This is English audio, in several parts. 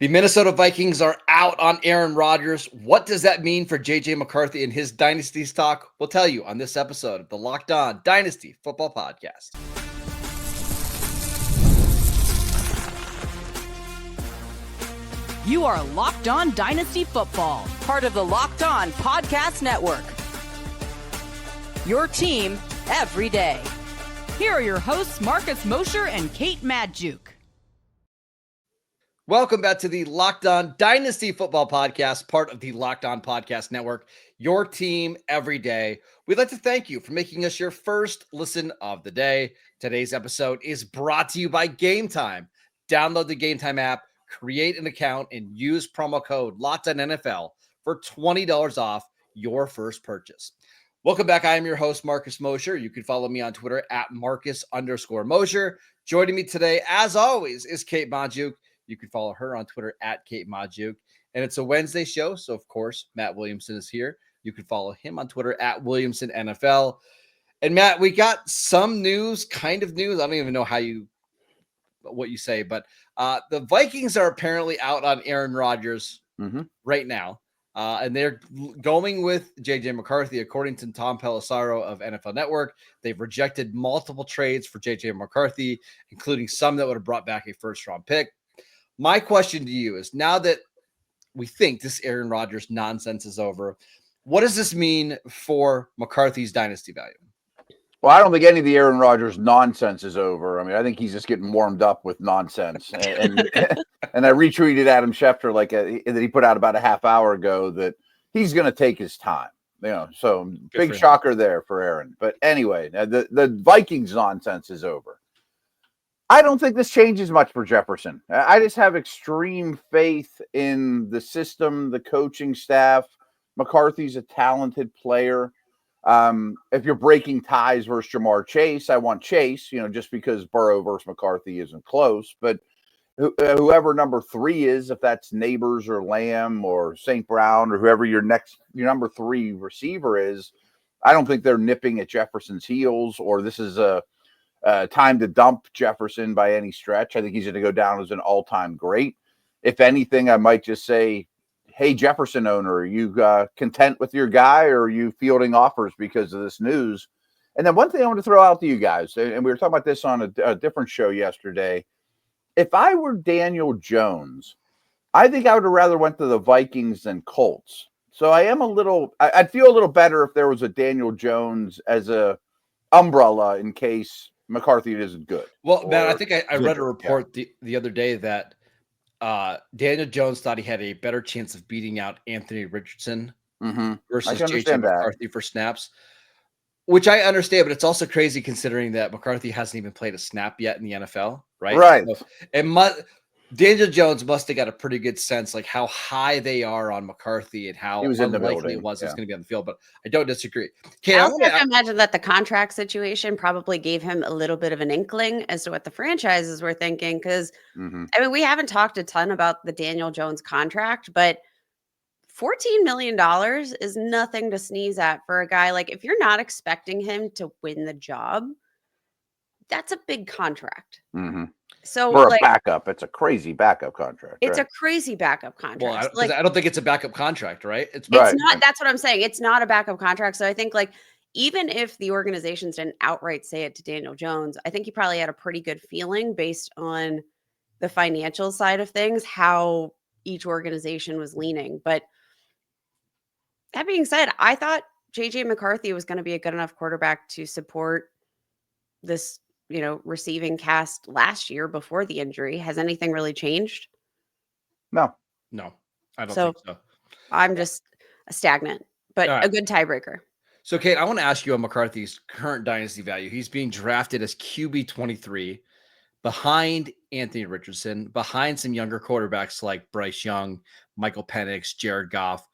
The Minnesota Vikings are out on Aaron Rodgers. What does that mean for JJ McCarthy and his Dynasty stock? We'll tell you on this episode of the Locked On Dynasty Football Podcast. You are Locked On Dynasty Football, part of the Locked On Podcast Network. Your team every day. Here are your hosts, Marcus Mosher and Kate Madjuk. Welcome back to the Locked On Dynasty Football Podcast, part of the Locked On Podcast Network, your team every day. We'd like to thank you for making us your first listen of the day. Today's episode is brought to you by Gametime. Download the Gametime app, create an account, and use promo code LOCKEDONNFL for $20 off your first purchase. Welcome back. I am your host, Marcus Mosher. You can follow me on Twitter at Marcus_Mosher. Joining me today, as always, is Kate Madjuk. You can follow her on Twitter at Kate Madjuk. And it's a Wednesday show, so of course, Matt Williamson is here. You can follow him on Twitter at WilliamsonNFL. And Matt, we got some news, kind of news. I don't even know what you say, but the Vikings are apparently out on Aaron Rodgers right now. And they're going with JJ McCarthy, according to Tom Pelissero of NFL Network. They've rejected multiple trades for JJ McCarthy, including some that would have brought back a first-round pick. My question to you is, now that we think this Aaron Rodgers nonsense is over, what does this mean for McCarthy's dynasty value? Well, I don't think any of the Aaron Rodgers nonsense is over. I mean, I think he's just getting warmed up with nonsense. And I retweeted Adam Schefter that he put out about a half hour ago that he's going to take his time. So big shocker there for Aaron. But anyway, the Vikings nonsense is over. I don't think this changes much for Jefferson. I just have extreme faith in the system, the coaching staff. McCarthy's a talented player. If you're breaking ties versus Jamar Chase, I want Chase, just because Burrow versus McCarthy isn't close. But whoever number 3 is, if that's Neighbors or Lamb or St. Brown or whoever your number 3 receiver is, I don't think they're nipping at Jefferson's heels, or this is a time to dump Jefferson by any stretch. I think he's going to go down as an all-time great. If anything, I might just say, hey, Jefferson owner, are you content with your guy, or are you fielding offers because of this news? And then one thing I want to throw out to you guys, and we were talking about this on a different show yesterday. If I were Daniel Jones, I think I would have rather went to the Vikings than Colts. So I'd feel a little better if there was a Daniel Jones as a umbrella in case McCarthy isn't good. Well, man, I think I read a report the other day that Daniel Jones thought he had a better chance of beating out Anthony Richardson versus JJ McCarthy for snaps, which I understand, but it's also crazy considering that McCarthy hasn't even played a snap yet in the NFL, right? Right. So Daniel Jones must have got a pretty good sense, like how high they are on McCarthy and how unlikely it was he's going to be on the field. But I don't disagree. I also have to imagine that the contract situation probably gave him a little bit of an inkling as to what the franchises were thinking. Because I mean, we haven't talked a ton about the Daniel Jones contract, but $14 million is nothing to sneeze at for a guy. Like, if you're not expecting him to win the job, that's a big contract. So for a backup, it's a crazy backup contract. It's a crazy backup contract. Well, I don't think it's a backup contract, right? It's not. That's what I'm saying. It's not a backup contract. So I think, even if the organizations didn't outright say it to Daniel Jones, I think he probably had a pretty good feeling based on the financial side of things, how each organization was leaning. But that being said, I thought JJ McCarthy was going to be a good enough quarterback to support this receiving cast last year before the injury. Has anything really changed? No, I don't think so. I'm just stagnant, but a good tiebreaker. So, Kate, I want to ask you on McCarthy's current dynasty value. He's being drafted as QB 23 behind Anthony Richardson, behind some younger quarterbacks like Bryce Young, Michael Penix, Jared Goff.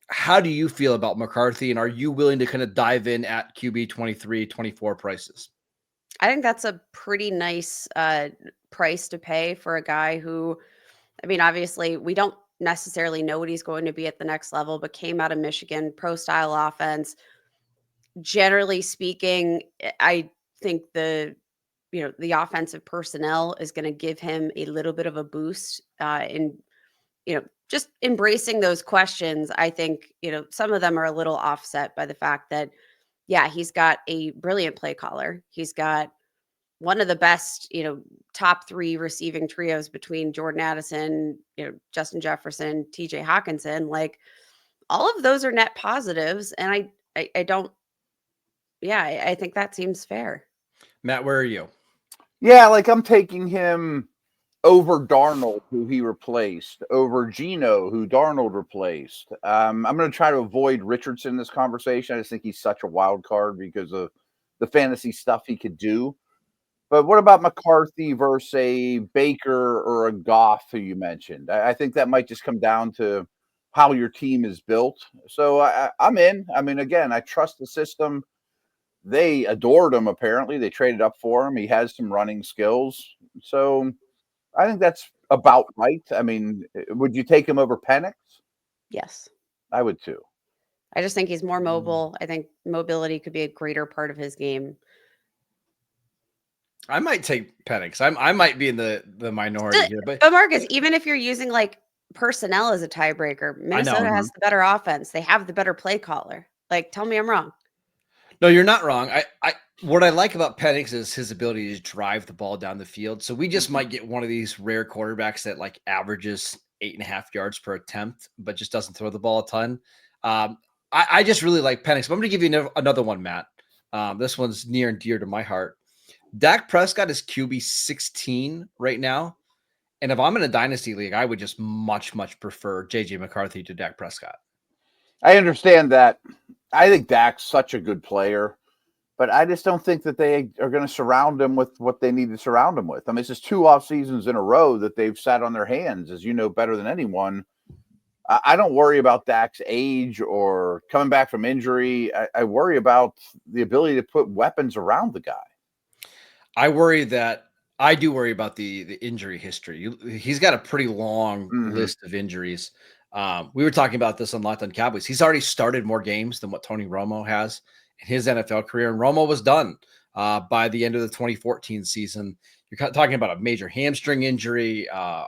How do you feel about McCarthy, and are you willing to kind of dive in at QB 23, 24 prices? I think that's a pretty nice price to pay for a guy who, I mean, obviously we don't necessarily know what he's going to be at the next level, but came out of Michigan, pro style offense. Generally speaking, I think the the offensive personnel is going to give him a little bit of a boost in, just embracing those questions. I think, some of them are a little offset by the fact that, yeah, he's got a brilliant play caller. He's got one of the best, top 3 receiving trios between Jordan Addison, Justin Jefferson, TJ Hawkinson. Like, all of those are net positives. And I don't, I think that seems fair. Matt, where are you? Yeah, like I'm taking him over Darnold, who he replaced, over Geno, who Darnold replaced. I'm going to try to avoid Richardson in this conversation. I just think he's such a wild card because of the fantasy stuff he could do. But what about McCarthy versus a Baker or a Goff, who you mentioned? I think that might just come down to how your team is built. So I'm in. I mean, again, I trust the system. They adored him, apparently. They traded up for him. He has some running skills. So I think that's about right. I mean, would you take him over Penix? Yes. I would too. I just think he's more mobile. I think mobility could be a greater part of his game. I might take Penix. I might be in the minority here. But Marcus, even if you're using like personnel as a tiebreaker, Minnesota has the better offense. They have the better play caller. Like, tell me I'm wrong. No, you're not wrong. What I like about Penix is his ability to drive the ball down the field. So we just might get one of these rare quarterbacks that like averages 8.5 yards per attempt, but just doesn't throw the ball a ton. I just really like Penix. But I'm going to give you another one, Matt. This one's near and dear to my heart. Dak Prescott is QB 16 right now. And if I'm in a dynasty league, I would just much, much prefer JJ McCarthy to Dak Prescott. I understand that. I think Dak's such a good player, but I just don't think that they are going to surround him with what they need to surround him with. I mean, it's just 2 off seasons in a row that they've sat on their hands, as you know better than anyone. I don't worry about Dak's age or coming back from injury. I worry about the ability to put weapons around the guy. I do worry about the injury history. He's got a pretty long list of injuries. We were talking about this on Locked On Cowboys. He's already started more games than what Tony Romo has in his NFL career, and Romo was done by the end of the 2014 season. You're talking about a major hamstring injury, a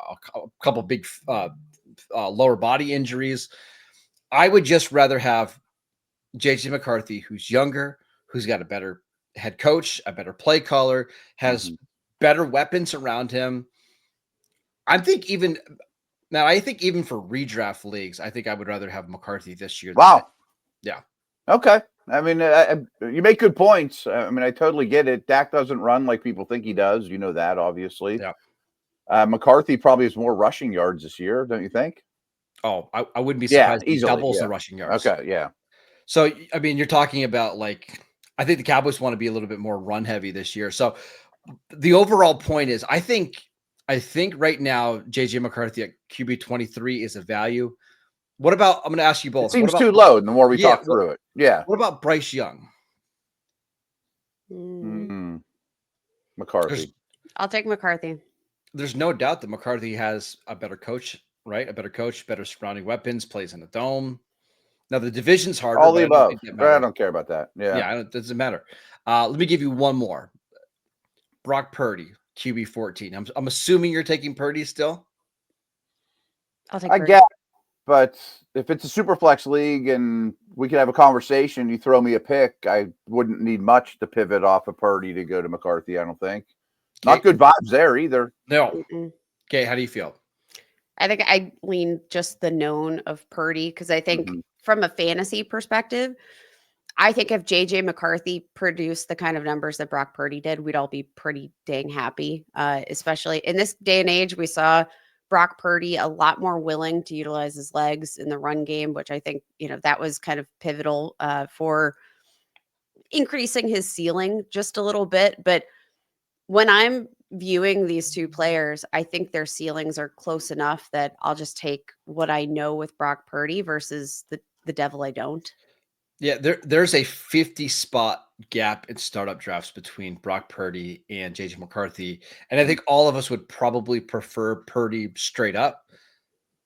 couple big lower body injuries. I would just rather have JJ McCarthy, who's younger, who's got a better head coach, a better play caller, has better weapons around him. I think even for redraft leagues, I think I would rather have McCarthy this year. Wow. Yeah. Okay. I mean, you make good points. I mean, I totally get it. Dak doesn't run like people think he does. You know that, obviously. Yeah. McCarthy probably has more rushing yards this year, don't you think? Oh, I wouldn't be surprised if he doubles the rushing yards. Okay, yeah. So, I mean, you're talking about I think the Cowboys want to be a little bit more run heavy this year. So the overall point is, I think right now, JJ McCarthy at QB 23 is a value. What about, I'm going to ask you both. It seems too low the more we talk through it. Yeah. What about Bryce Young? McCarthy. I'll take McCarthy. There's no doubt that McCarthy has a better coach, right? A better coach, better surrounding weapons, plays in a dome. Now, the division's harder. All the above. I don't care about that. Yeah. It doesn't matter. Let me give you one more. Brock Purdy, QB 14. I'm assuming you're taking Purdy still? I'll take Purdy. I guess, but if it's a super flex league and we can have a conversation, you throw me a pick, I wouldn't need much to pivot off of Purdy to go to McCarthy, I don't think. Okay. Not good vibes there either. No. Okay, how do you feel? I think I lean just the known of Purdy because I think from a fantasy perspective, I think if JJ McCarthy produced the kind of numbers that Brock Purdy did, we'd all be pretty dang happy. Especially in this day and age, we saw Brock Purdy a lot more willing to utilize his legs in the run game, which I think, that was kind of pivotal for increasing his ceiling just a little bit. But when I'm viewing these two players, I think their ceilings are close enough that I'll just take what I know with Brock Purdy versus the devil I don't. Yeah, there's a 50 spot gap in startup drafts between Brock Purdy and JJ McCarthy. And I think all of us would probably prefer Purdy straight up,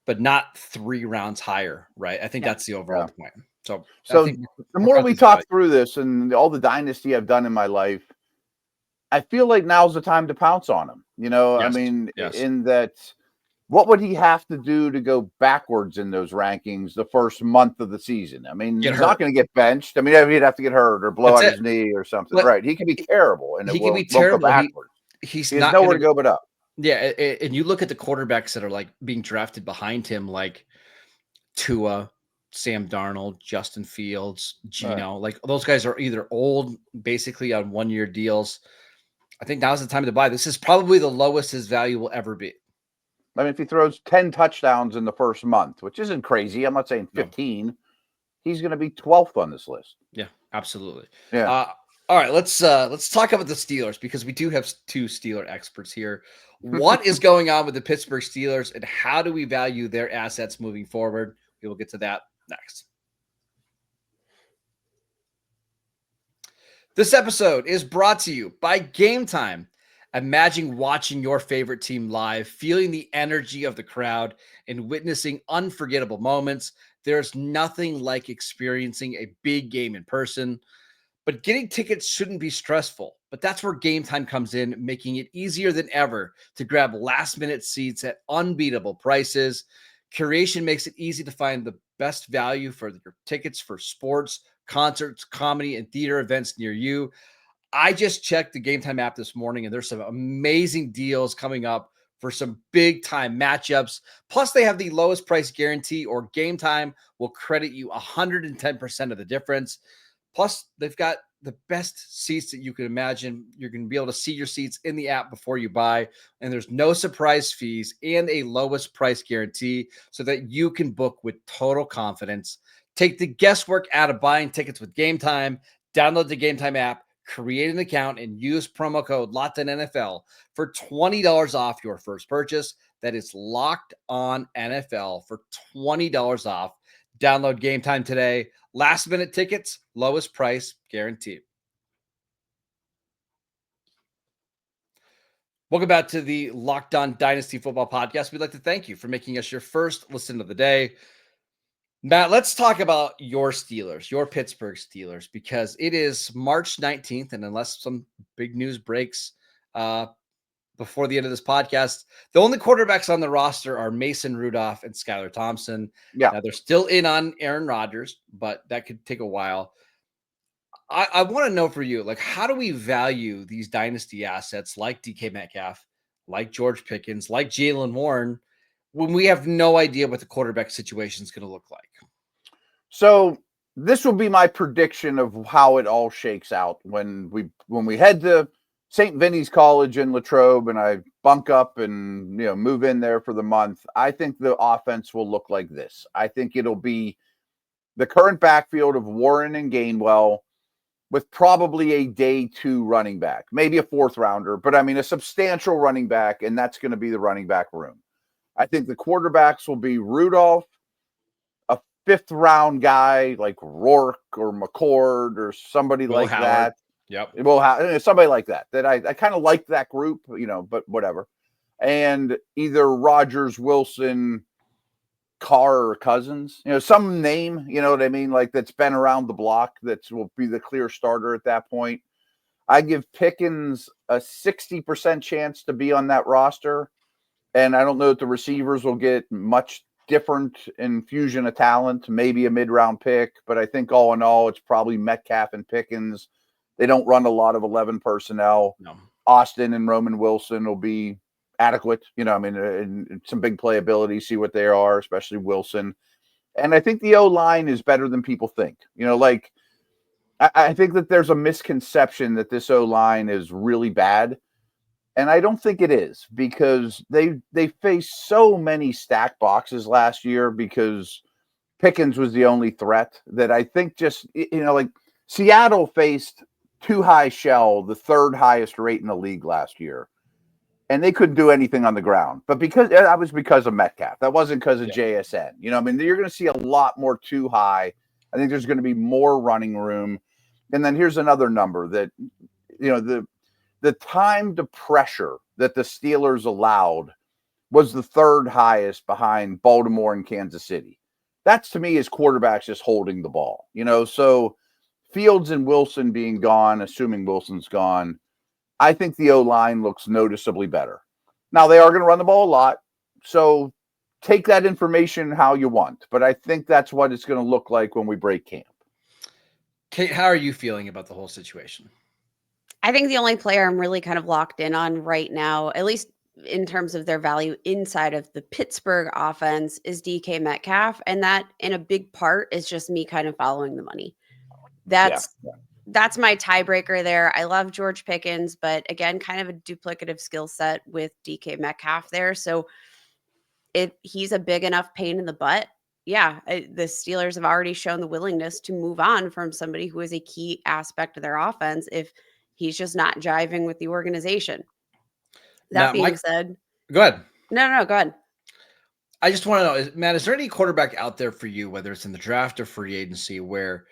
but not 3 rounds higher, right? I think that's the overall point. So the more we talk through this and all the dynasty I've done in my life, I feel like now's the time to pounce on him. I Yes. mean, Yes. in that, what would he have to do to go backwards in those rankings the first month of the season? I mean, Get he's hurt. not going to get benched. I mean, he'd have to get hurt or blow That's out it. his knee or something. But Right. He can be terrible, and it he can be won't go terrible. backwards. He's He has not going nowhere to to go but up. Yeah, and you look at the quarterbacks that are like being drafted behind him, like Tua, Sam Darnold, Justin Fields, Gino. Like those guys are either old, basically on 1-year deals. I think now's the time to buy. This is probably the lowest his value will ever be. I mean, if he throws 10 touchdowns in the first month, which isn't crazy, I'm not saying 15, he's going to be 12th on this list. Yeah, absolutely. Yeah. All right, let's talk about the Steelers, because we do have 2 Steeler experts here. What is going on with the Pittsburgh Steelers, and how do we value their assets moving forward? We will get to that next. This episode is brought to you by Gametime. Imagine watching your favorite team live, feeling the energy of the crowd, and witnessing unforgettable moments. There's nothing like experiencing a big game in person. But getting tickets shouldn't be stressful. But that's where Gametime comes in, making it easier than ever to grab last-minute seats at unbeatable prices. Curation makes it easy to find the best value for your tickets for sports, concerts, comedy, and theater events near you. I just checked the Gametime app this morning, and there's some amazing deals coming up for some big-time matchups. Plus, they have the lowest price guarantee, or Gametime will credit you 110% of the difference. Plus, they've got the best seats that you can imagine. You're going to be able to see your seats in the app before you buy, and there's no surprise fees and a lowest price guarantee so that you can book with total confidence. Take the guesswork out of buying tickets with Gametime. Download the Gametime app, create an account, and use promo code LOCKEDONNFL for $20 off your first purchase. That is Locked On NFL for $20 off. Download Gametime today. Last minute tickets, lowest price guaranteed. Welcome back to the Locked On Dynasty Football Podcast. We'd like to thank you for making us your first listen of the day. Matt, let's talk about your Steelers, your Pittsburgh Steelers, because it is March 19th, and unless some big news breaks before the end of this podcast, the only quarterbacks on the roster are Mason Rudolph and Skylar Thompson. Yeah. Now, they're still in on Aaron Rodgers, but that could take a while. I want to know for you, like, how do we value these dynasty assets like DK Metcalf, like George Pickens, like Jaylen Warren, when we have no idea what the quarterback situation is going to look like? So this will be my prediction of how it all shakes out when we head to St. Vinny's College in Latrobe and I bunk up and move in there for the month. I think the offense will look like this. I think it'll be the current backfield of Warren and Gainwell with probably a day 2 running back, maybe a 4th rounder, but I mean a substantial running back, and that's going to be the running back room. I think the quarterbacks will be Rudolph, a 5th round guy like Rourke or McCord or somebody Will like Howard. that. Yep. Well, somebody like that I kind of like that group, but whatever. And either Rodgers, Wilson, Carr, or Cousins, some name, you know what I mean? Like that's been around the block that will be the clear starter at that point. I give Pickens a 60% chance to be on that roster. And I don't know that the receivers will get much different infusion of talent, maybe a mid-round pick, but I think all in all, it's probably Metcalf and Pickens. They don't run a lot of 11 personnel. No. Austin and Roman Wilson will be adequate, and some big playability, see what they are, especially Wilson. And I think the O-line is better than people think. I think that there's a misconception that this O-line is really bad. And I don't think it is, because they faced so many stack boxes last year because Pickens was the only threat, that I think just, like Seattle faced too high shell, the 3rd highest rate in the league last year. And they couldn't do anything on the ground. But that was because of Metcalf. That wasn't because of JSN. You're going to see a lot more too high. I think there's going to be more running room. And then here's another number that, the time to pressure that the Steelers allowed was the 3rd highest behind Baltimore and Kansas City. That's, to me, is quarterbacks just holding the ball. So Fields and Wilson being gone, assuming Wilson's gone, I think the O-line looks noticeably better. Now, they are going to run the ball a lot, so take that information how you want. But I think that's what it's going to look like when we break camp. Kate, how are you feeling about the whole situation? I think the only player I'm really kind of locked in on right now, at least in terms of their value inside of the Pittsburgh offense, is DK Metcalf. And that, in a big part, is just me kind of following the money. That's my tiebreaker there. I love George Pickens, but again, kind of a duplicative skill set with DK Metcalf there. So if he's a big enough pain in the butt, the Steelers have already shown the willingness to move on from somebody who is a key aspect of their offense if he's just not jiving with the organization. That being said, go ahead. No, go ahead. I just want to know, Matt, is there any quarterback out there for you, whether it's in the draft or free agency, where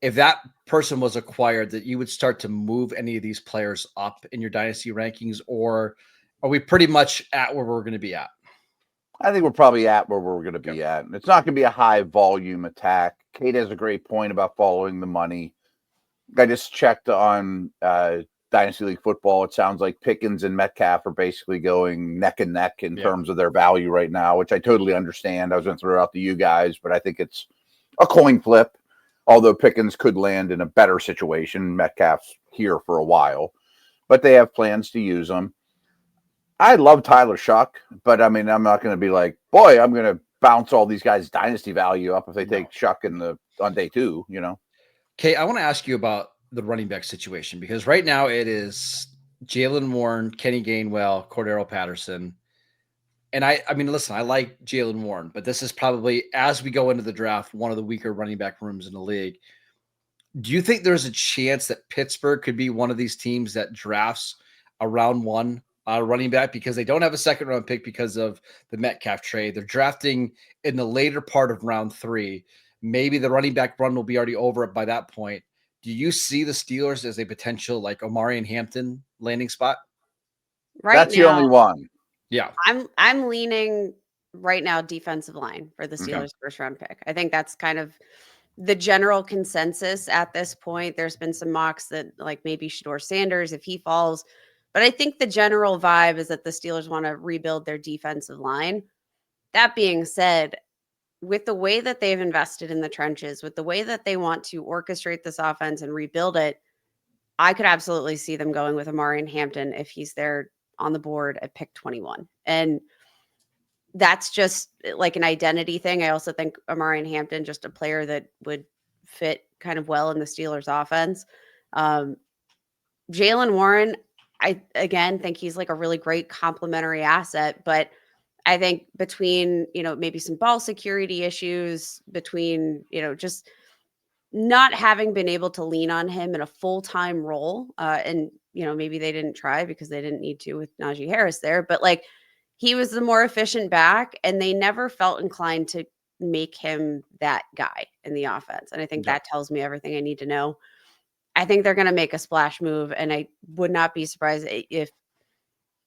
if that person was acquired, that you would start to move any of these players up in your dynasty rankings, or are we pretty much at where we're going to be at? I think we're probably at where we're going to be at. It's not going to be a high volume attack. Kate has a great point about following the money. I just checked on Dynasty League football. It sounds like Pickens and Metcalf are basically going neck and neck in terms of their value right now, which I totally understand. I was going to throw out to you guys, but I think it's a coin flip. Although Pickens could land in a better situation. Metcalf's here for a while, but they have plans to use him. I love Tyler Shuck, but I mean, I'm not going to be like, boy, I'm going to bounce all these guys' dynasty value up if they take Shuck on day 2, you know? Okay, I want to ask you about the running back situation, because right now it is Jaylen Warren, Kenny Gainwell, Cordero Patterson. And I mean, listen, I like Jaylen Warren, but this is probably, as we go into the draft, one of the weaker running back rooms in the league. Do you think there's a chance that Pittsburgh could be one of these teams that drafts a round 1 running back, because they don't have a second round pick because of the Metcalf trade? They're drafting in the later part of round 3. Maybe the running back run will be already over by that point. Do you see the Steelers as a potential like Omari and Hampton landing spot? That's the only one. Yeah. I'm leaning right now defensive line for the Steelers first round pick. I think that's kind of the general consensus at this point. There's been some mocks that like maybe Shedeur Sanders if he falls, but I think the general vibe is that the Steelers want to rebuild their defensive line. That being said, with the way that they've invested in the trenches, with the way that they want to orchestrate this offense and rebuild it, I could absolutely see them going with Omari and Hampton if he's there on the board at pick 21. And that's just like an identity thing. I also think Omari and Hampton, just a player that would fit kind of well in the Steelers offense. Jaylen Warren, I again think he's like a really great complementary asset, but I think between, maybe some ball security issues, between, just not having been able to lean on him in a full-time role, and maybe they didn't try because they didn't need to with Najee Harris there, but like he was the more efficient back, and they never felt inclined to make him that guy in the offense. And I think that tells me everything I need to know. I think they're going to make a splash move, and I would not be surprised if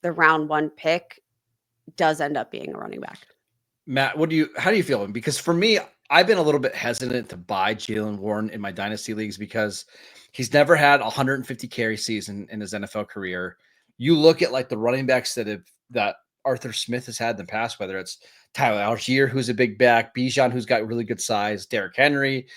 the round 1 pick does end up being a running back. Matt, how do you feel? Because for me, I've been a little bit hesitant to buy Jaylen Warren in my dynasty leagues because he's never had a 150 carry season in his NFL career. You look at like the running backs that Arthur Smith has had in the past, whether it's Tyler Algier, who's a big back, Bijan, who's got really good size, Derrick Henry.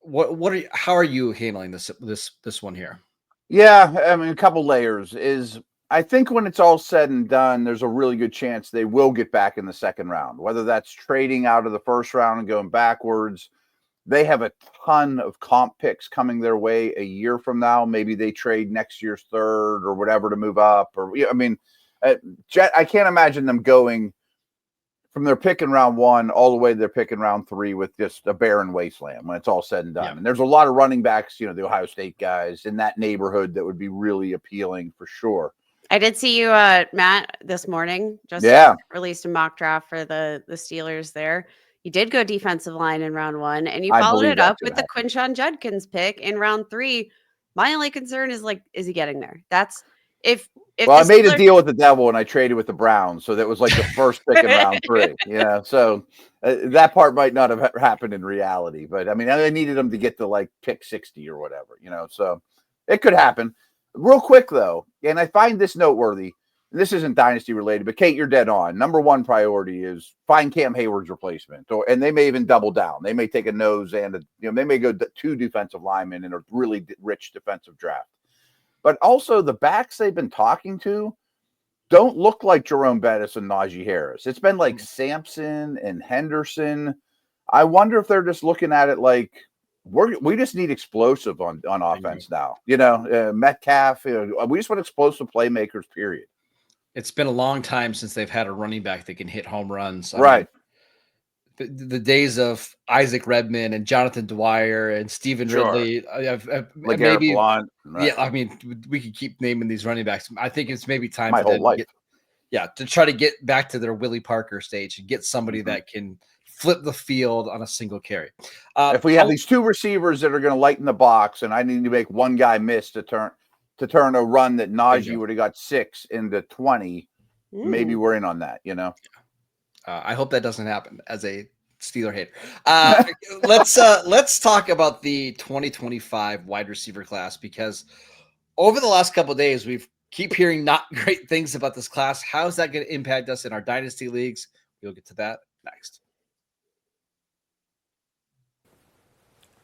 How are you handling this one here? Yeah, I mean, a couple layers is I think when it's all said and done, there's a really good chance they will get back in the second round, whether that's trading out of the first round and going backwards. They have a ton of comp picks coming their way a year from now. Maybe they trade next year's third or whatever to move up. I can't imagine them going from their pick in round 1 all the way to their pick in round 3 with just a barren wasteland when it's all said and done. Yeah. And there's a lot of running backs, the Ohio State guys in that neighborhood that would be really appealing for sure. I did see you, Matt, this morning. Just released a mock draft for the Steelers there. You did go defensive line in round 1, and you followed it up with the Quinshon Judkins pick in round 3. My only concern is is he getting there? That's if I made a deal with the devil and I traded with the Browns, so that was like the first pick in round 3. Yeah, so that part might not have happened in reality, but I mean, I needed them to get to like pick 60 or whatever, so it could happen. Real quick, though, and I find this noteworthy. This isn't Dynasty related, but Kate, you're dead on. Number one priority is find Cam Hayward's replacement, and they may even double down. They may take a nose and they may go 2 defensive linemen in a really rich defensive draft. But also the backs they've been talking to don't look like Jerome Bettis and Najee Harris. It's been like Sampson and Henderson. I wonder if they're just looking at it like we just need explosive on offense now. Metcalf. We just want explosive playmakers. Period. It's been a long time since they've had a running back that can hit home runs. Right. The days of Isaac Redman and Jonathan Dwyer and Stephen Ridley. Maybe. Blunt, right. Yeah, I mean, we could keep naming these running backs. I think it's maybe time my for whole life. To try to get back to their Willie Parker stage and get somebody that can flip the field on a single carry. If we have these 2 receivers that are going to lighten the box, and I need to make one guy miss to turn a run that Najee would have got 6 into 20, maybe we're in on that. I hope that doesn't happen as a Steeler hater. Let's talk about the 2025 wide receiver class, because over the last couple of days we've keep hearing not great things about this class. How is that going to impact us in our dynasty leagues? We'll get to that next.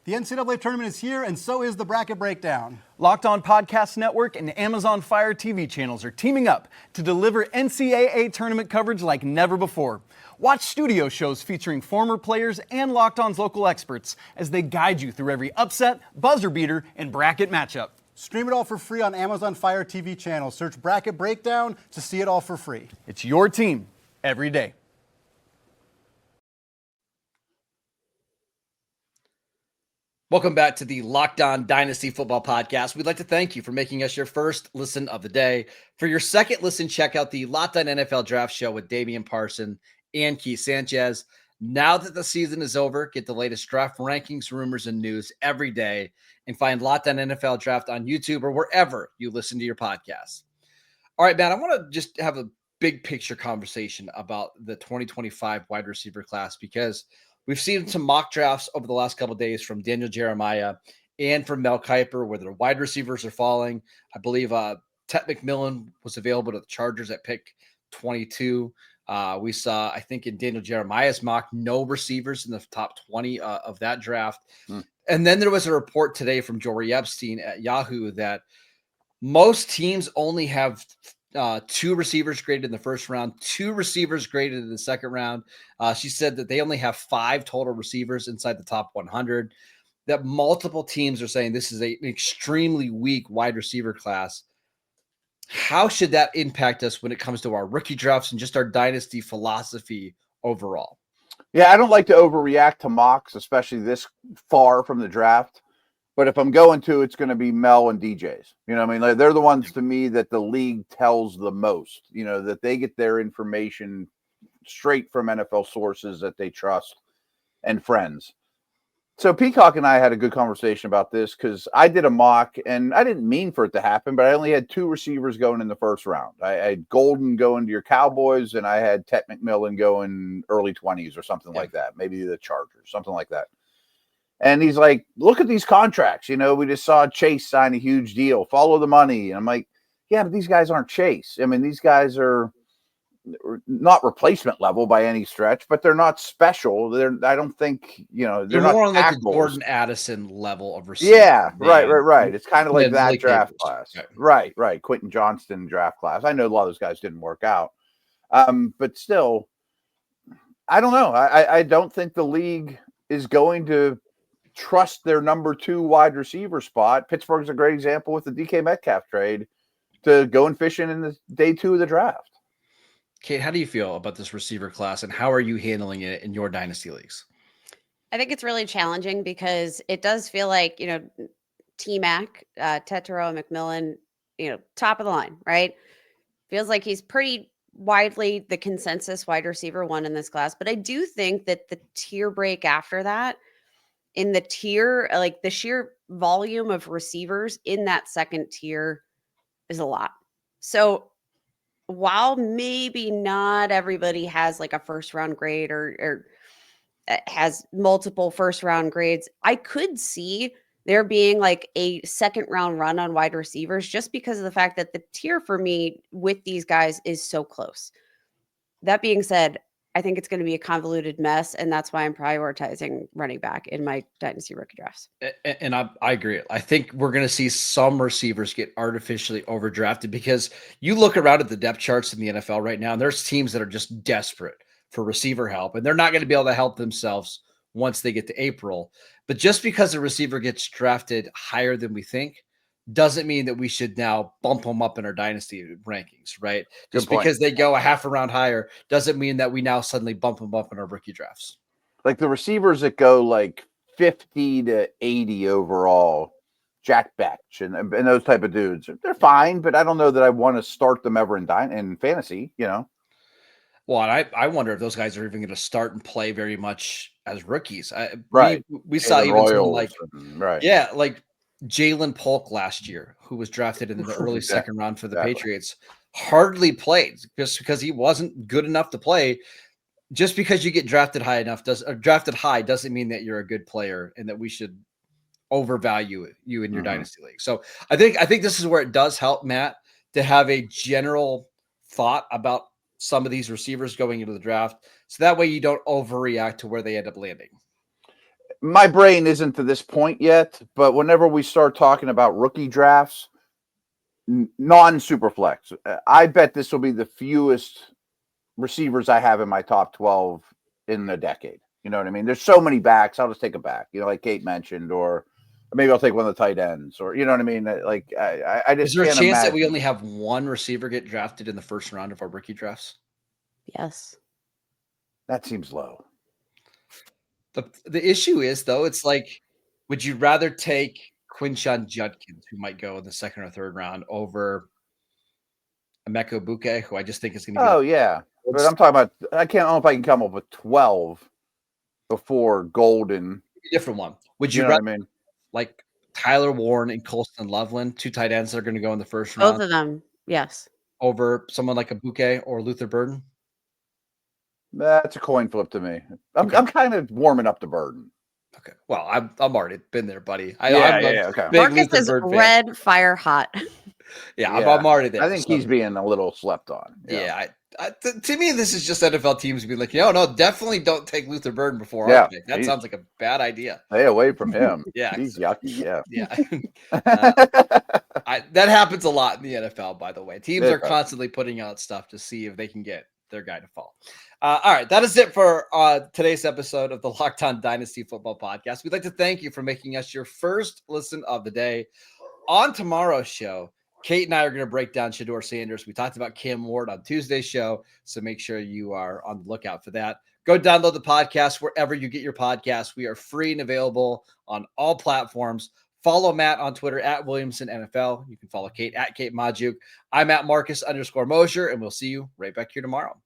The NCAA tournament is here, and so is the Bracket Breakdown. Locked On Podcast Network and Amazon Fire TV channels are teaming up to deliver NCAA tournament coverage like never before. Watch studio shows featuring former players and Locked On's local experts as they guide you through every upset, buzzer beater, and bracket matchup. Stream it all for free on Amazon Fire TV channel. Search Bracket Breakdown to see it all for free. It's your team every day. Welcome back to the Locked On Dynasty Football Podcast. We'd like to thank you for making us your first listen of the day. For your second listen, check out the Locked On NFL Draft Show with Damian Parson and Keith Sanchez. Now that the season is over, get the latest draft rankings, rumors, and news every day, and find Locked On NFL Draft on YouTube or wherever you listen to your podcasts. All right, man, I want to just have a big picture conversation about the 2025 wide receiver class, because we've seen some mock drafts over the last couple of days from Daniel Jeremiah and from Mel Kiper, where their wide receivers are falling. I believe Ted McMillan was available to the Chargers at pick 22. We saw, I think, in Daniel Jeremiah's mock, no receivers in the top 20 of that draft. And then there was a report today from Jory Epstein at Yahoo that most teams only have 2 receivers graded in the first round, 2 receivers graded in the second round. She said that they only have 5 total receivers inside the top 100, that multiple teams are saying this is an extremely weak wide receiver class. How should that impact us when it comes to our rookie drafts and just our dynasty philosophy overall? Yeah, I don't like to overreact to mocks, especially this far from the draft. But if I'm going to, it's going to be Mel and DJs. You know what I mean? Like, they're the ones to me that the league tells the most, that they get their information straight from NFL sources that they trust and friends. So Peacock and I had a good conversation about this, because I did a mock and I didn't mean for it to happen, but I only had 2 receivers going in the first round. I had Golden going to your Cowboys, and I had Ted McMillan going early 20s or something like that. Maybe the Chargers, something like that. And he's like, look at these contracts. We just saw Chase sign a huge deal. Follow the money. And I'm like, yeah, but these guys aren't Chase. I mean, these guys are not replacement level by any stretch, but they're not special. I don't think, they're not more on like the Jordan Addison level of receiver. Yeah, right. It's kind of like that draft class. Right. Quentin Johnston draft class. I know a lot of those guys didn't work out. But still, I don't know. I don't think the league is going to trust their number 2 wide receiver spot. Pittsburgh's a great example with the DK Metcalf trade to go and fishing in the day 2 of the draft. Kate, how do you feel about this receiver class, and how are you handling it in your dynasty leagues? I think it's really challenging, because it does feel like, T-Mac, Tetero, and McMillan, top of the line, right? Feels like he's pretty widely the consensus wide receiver 1 in this class. But I do think that the tier break after that, in the tier, like the sheer volume of receivers in that second tier, is a lot. So while maybe not everybody has like a first round grade or has multiple first round grades, I could see there being like a second round run on wide receivers just because of the fact that the tier for me with these guys is so close. That being said, I think it's going to be a convoluted mess, and that's why I'm prioritizing running back in my dynasty rookie drafts. And I agree. I think we're going to see some receivers get artificially overdrafted because you look around at the depth charts in the NFL right now, and there's teams that are just desperate for receiver help, and they're not going to be able to help themselves once they get to April. But just because a receiver gets drafted higher than we think doesn't mean that we should now bump them up in our dynasty rankings, right? Just because they go a half a round higher doesn't mean that we now suddenly bump them up in our rookie drafts. Like the receivers that go like 50 to 80 overall, Jack Betch and those type of dudes, they're fine, but I don't know that I want to start them ever in fantasy, you know? Well, and I wonder if those guys are even going to start and play very much as rookies. Right. We saw even someone like, right. Yeah, like Jalen Polk last year, who was drafted in the early second round for the Patriots, hardly played just because he wasn't good enough to play. Just because you get drafted high doesn't mean that you're a good player and that we should overvalue you in your dynasty league. So I think this is where it does help, Matt, to have a general thought about some of these receivers going into the draft. So that way you don't overreact to where they end up landing. My brain isn't to this point yet, but whenever we start talking about rookie drafts, non-superflex, I bet this will be the fewest receivers I have in my top 12 in a decade. You know what I mean? There's so many backs. I'll just take a back, you know, like Kate mentioned, or maybe I'll take one of the tight ends, or you know what I mean? Like I just is there a chance imagine that we only have one receiver get drafted in the first round of our rookie drafts? Yes. That seems low. The issue is, though, it's like, would you rather take Quinshon Judkins, who might go in the second or third round, over Emeka Buke, who I just think is going to be but I'm talking about, I don't know if I can come up with 12 before Golden. a different one. Would You you know rather what I mean? like Tyler Warren and Colston Loveland, two tight ends that are going to go in the first round, Both of them. Yes. over someone like a Buke or Luther Burden? That's a coin flip to me. I'm kind of warming up to Burden. Okay. Well, I'm already been there, buddy. Okay. Big Marcus Luther is Burden fan. red fire hot. I'm already there. I think he's being a little slept on. To me, this is just NFL teams being like, no, definitely don't take Luther Burden before our pick. That sounds like a bad idea. Stay away from him. He's yucky. Yeah. That happens a lot in the NFL, by the way. Teams are constantly putting out stuff to see if they can get their guy to fall. All right, that is it for today's episode of the Locked On Dynasty Football Podcast. We'd like to thank you for making us your first listen of the day. On tomorrow's show, Kate and I are going to break down Shedeur Sanders. We talked about Cam Ward on Tuesday's show, so make sure you are on the lookout for that. Go download the podcast wherever you get your podcasts. We are free and available on all platforms. Follow Matt on Twitter at Williamson NFL. You can follow Kate at Kate Majuk. I'm at Marcus _Mosher, and we'll see you right back here tomorrow.